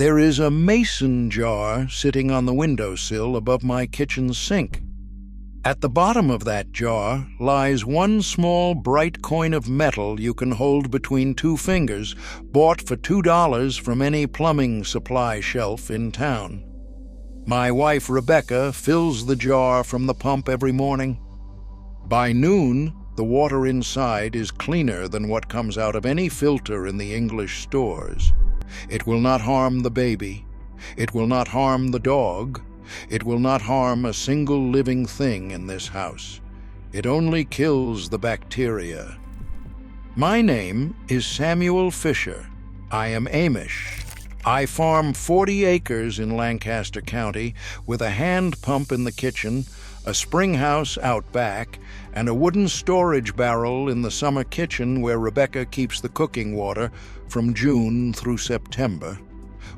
There is a mason jar sitting on the windowsill above my kitchen sink. At the bottom of that jar lies one small bright coin of metal you can hold between two fingers, bought for $2 from any plumbing supply shelf in town. My wife Rebecca fills the jar from the pump every morning. By noon, the water inside is cleaner than what comes out of any filter in the English stores. It will not harm the baby. It will not harm the dog. It will not harm a single living thing in this house. It only kills the bacteria. My name is Samuel Fisher. I am Amish. I farm 40 acres in Lancaster County with a hand pump in the kitchen, a spring house out back, and a wooden storage barrel in the summer kitchen where Rebecca keeps the cooking water from June through September.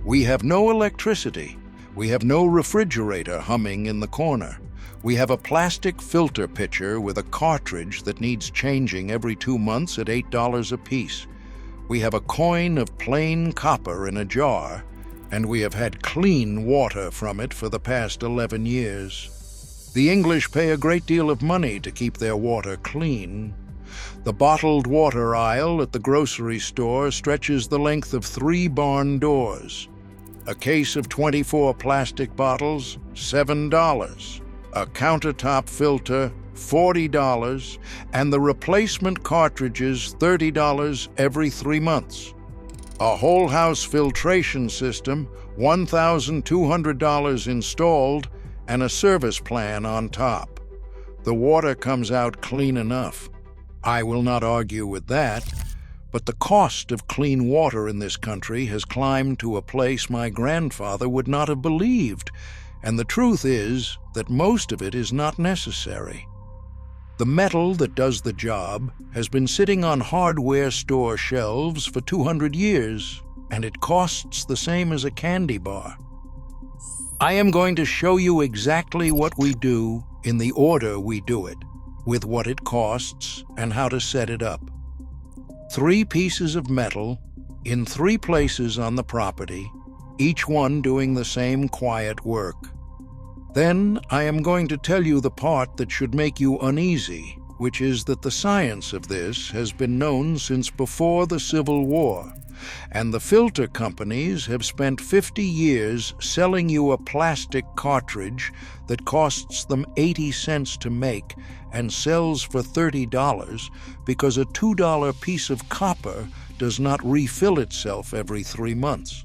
We have no electricity. We have no refrigerator humming in the corner. We have a plastic filter pitcher with a cartridge that needs changing every 2 months at $8 a piece. We have a coin of plain copper in a jar, and we have had clean water from it for the past 11 years. The English pay a great deal of money to keep their water clean. The bottled water aisle at the grocery store stretches the length of 3 barn doors. A case of 24 plastic bottles, $7. A countertop filter, $40, and the replacement cartridges, $30 every 3 months. A whole house filtration system, $1,200 installed, and a service plan on top. The water comes out clean enough. I will not argue with that, but the cost of clean water in this country has climbed to a place my grandfather would not have believed, and the truth is that most of it is not necessary. The metal that does the job has been sitting on hardware store shelves for 200 years, and it costs the same as a candy bar. I am going to show you exactly what we do in the order we do it, with what it costs and how to set it up. 3 pieces of metal in 3 places on the property, each one doing the same quiet work. Then I am going to tell you the part that should make you uneasy, which is that the science of this has been known since before the Civil War, and the filter companies have spent 50 years selling you a plastic cartridge that costs them 80 cents to make and sells for $30 because a $2 piece of copper does not refill itself every 3 months.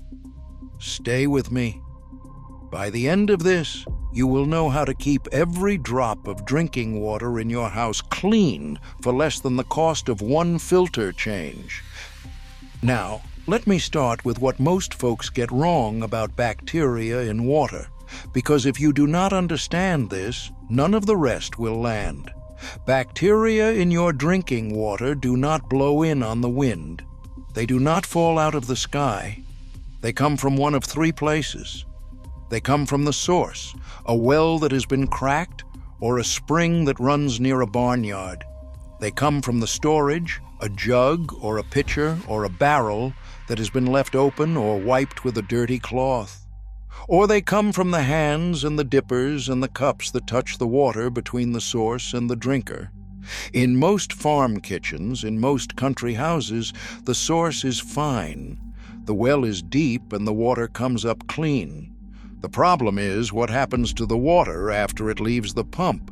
Stay with me. By the end of this, you will know how to keep every drop of drinking water in your house clean for less than the cost of 1 filter change. Now, let me start with what most folks get wrong about bacteria in water, because if you do not understand this, none of the rest will land. Bacteria in your drinking water do not blow in on the wind. They do not fall out of the sky. They come from one of 3 places. They come from the source, a well that has been cracked, or a spring that runs near a barnyard. They come from the storage, a jug or a pitcher or a barrel that has been left open or wiped with a dirty cloth. Or they come from the hands and the dippers and the cups that touch the water between the source and the drinker. In most farm kitchens, in most country houses, the source is fine. The well is deep and the water comes up clean. The problem is what happens to the water after it leaves the pump.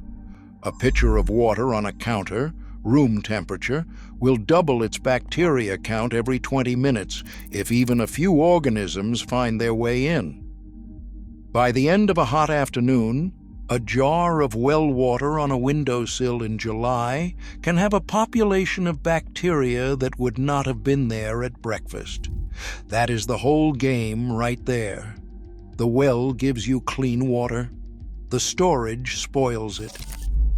A pitcher of water on a counter, room temperature, will double its bacteria count every 20 minutes if even a few organisms find their way in. By the end of a hot afternoon, a jar of well water on a windowsill in July can have a population of bacteria that would not have been there at breakfast. That is the whole game right there. The well gives you clean water. The storage spoils it.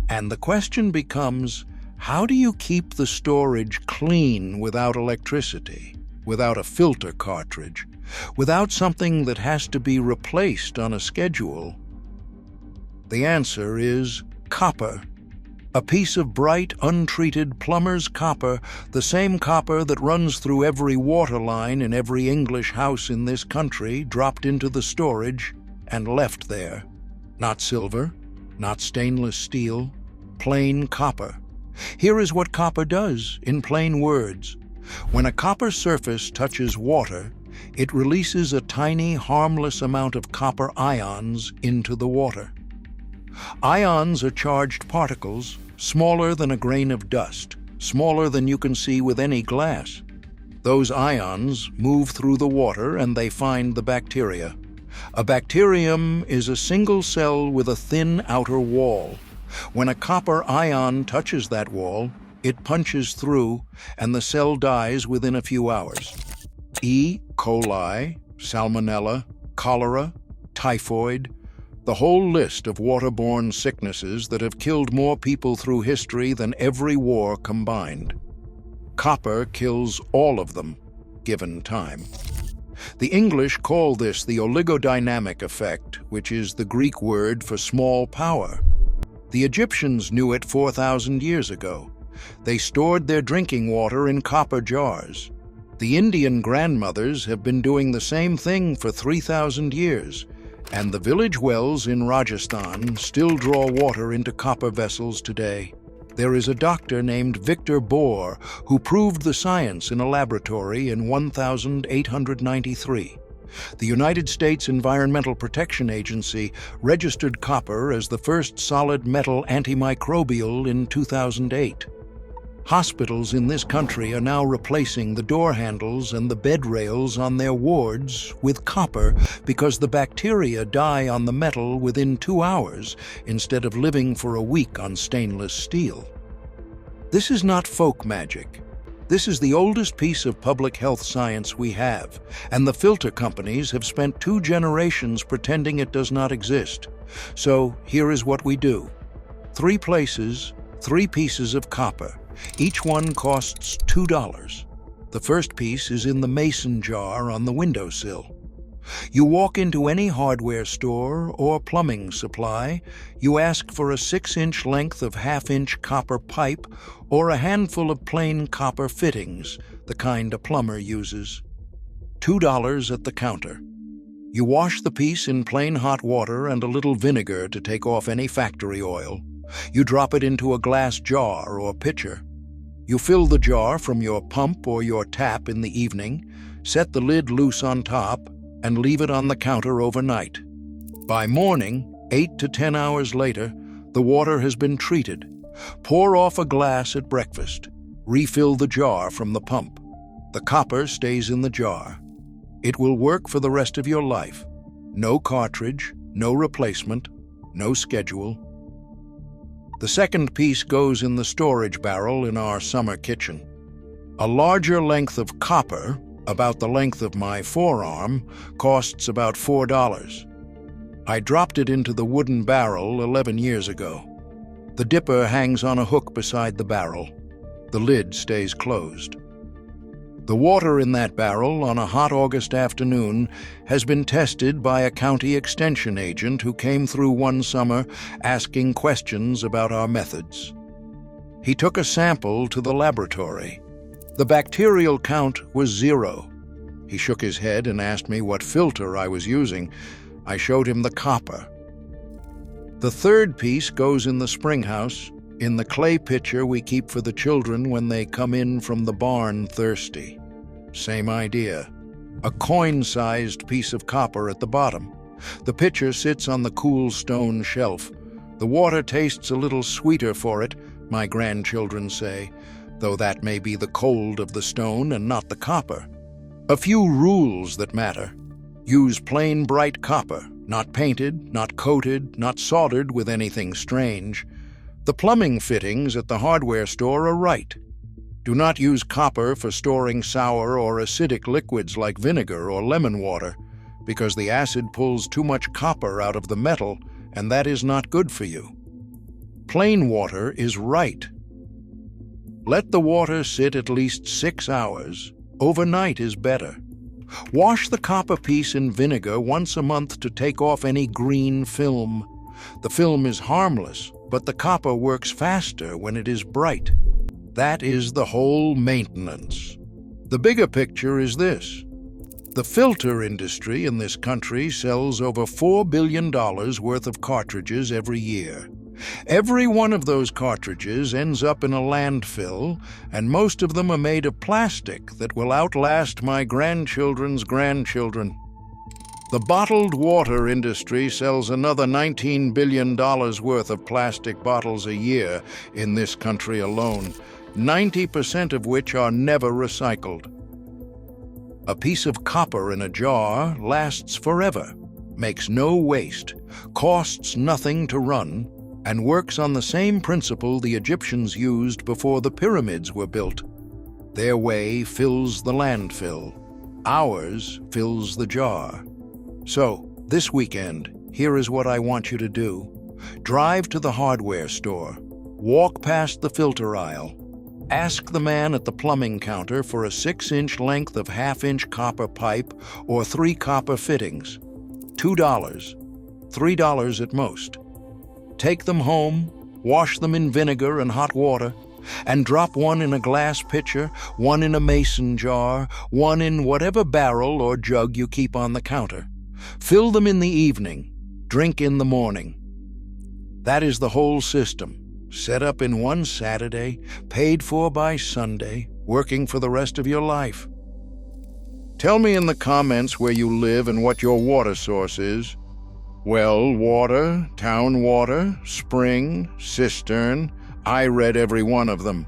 And the question becomes, how do you keep the storage clean without electricity, without a filter cartridge, without something that has to be replaced on a schedule? The answer is copper. A piece of bright, untreated plumber's copper, the same copper that runs through every water line in every English house in this country, dropped into the storage and left there. Not silver, not stainless steel, plain copper. Here is what copper does, in plain words. When a copper surface touches water, it releases a tiny, harmless amount of copper ions into the water. Ions are charged particles, smaller than a grain of dust, smaller than you can see with any glass. Those ions move through the water and they find the bacteria. A bacterium is a single cell with a thin outer wall. When a copper ion touches that wall, it punches through and the cell dies within a few hours. E. coli, salmonella, cholera, typhoid, the whole list of waterborne sicknesses that have killed more people through history than every war combined. Copper kills all of them, given time. The English call this the oligodynamic effect, which is the Greek word for small power. The Egyptians knew it 4,000 years ago. They stored their drinking water in copper jars. The Indian grandmothers have been doing the same thing for 3,000 years. And the village wells in Rajasthan still draw water into copper vessels today. There is a doctor named Victor Bohr who proved the science in a laboratory in 1893. The United States Environmental Protection Agency registered copper as the first solid metal antimicrobial in 2008. Hospitals in this country are now replacing the door handles and the bed rails on their wards with copper because the bacteria die on the metal within 2 hours instead of living for a week on stainless steel. This is not folk magic. This is the oldest piece of public health science we have, and the filter companies have spent 2 generations pretending it does not exist. So here is what we do. 3 places, 3 pieces of copper. Each one costs $2. The first piece is in the mason jar on the windowsill. You walk into any hardware store or plumbing supply, you ask for a 6-inch length of half-inch copper pipe or a handful of plain copper fittings, the kind a plumber uses. $2 at the counter. You wash the piece in plain hot water and a little vinegar to take off any factory oil. You drop it into a glass jar or pitcher. You fill the jar from your pump or your tap in the evening, set the lid loose on top, and leave it on the counter overnight. By morning, 8 to 10 hours later, the water has been treated. Pour off a glass at breakfast. Refill the jar from the pump. The copper stays in the jar. It will work for the rest of your life. No cartridge, no replacement, no schedule. The second piece goes in the storage barrel in our summer kitchen. A larger length of copper, about the length of my forearm, costs about $4. I dropped it into the wooden barrel 11 years ago. The dipper hangs on a hook beside the barrel. The lid stays closed. The water in that barrel on a hot August afternoon has been tested by a county extension agent who came through one summer asking questions about our methods. He took a sample to the laboratory. The bacterial count was 0. He shook his head and asked me what filter I was using. I showed him the copper. The third piece goes in the springhouse, in the clay pitcher we keep for the children when they come in from the barn thirsty. Same idea. A coin-sized piece of copper at the bottom. The pitcher sits on the cool stone shelf. The water tastes a little sweeter for it, my grandchildren say, though that may be the cold of the stone and not the copper. A few rules that matter. Use plain bright copper, not painted, not coated, not soldered with anything strange. The plumbing fittings at the hardware store are right. Do not use copper for storing sour or acidic liquids like vinegar or lemon water, because the acid pulls too much copper out of the metal, and that is not good for you. Plain water is right. Let the water sit at least 6 hours. Overnight is better. Wash the copper piece in vinegar once a month to take off any green film. The film is harmless, but the copper works faster when it is bright. That is the whole maintenance. The bigger picture is this. The filter industry in this country sells over $4 billion worth of cartridges every year. Every one of those cartridges ends up in a landfill, and most of them are made of plastic that will outlast my grandchildren's grandchildren. The bottled water industry sells another $19 billion worth of plastic bottles a year in this country alone, 90% of which are never recycled. A piece of copper in a jar lasts forever, makes no waste, costs nothing to run, and works on the same principle the Egyptians used before the pyramids were built. Their way fills the landfill. Ours fills the jar. So, this weekend, here is what I want you to do. Drive to the hardware store. Walk past the filter aisle. Ask the man at the plumbing counter for a 6-inch length of half-inch copper pipe or 3 copper fittings. $2, $3 at most. Take them home, wash them in vinegar and hot water, and drop one in a glass pitcher, one in a mason jar, one in whatever barrel or jug you keep on the counter. Fill them in the evening, drink in the morning. That is the whole system. Set up in one Saturday, paid for by Sunday, working for the rest of your life. Tell me in the comments where you live and what your water source is. Well water, town water, spring, cistern. I read every one of them.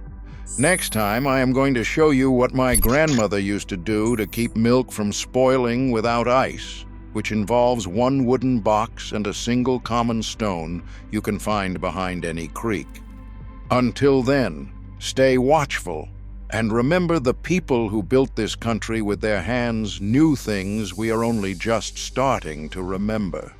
Next time I am going to show you what my grandmother used to do to keep milk from spoiling without ice, which involves one wooden box and a single common stone you can find behind any creek. Until then, stay watchful, and remember the people who built this country with their hands knew things we are only just starting to remember.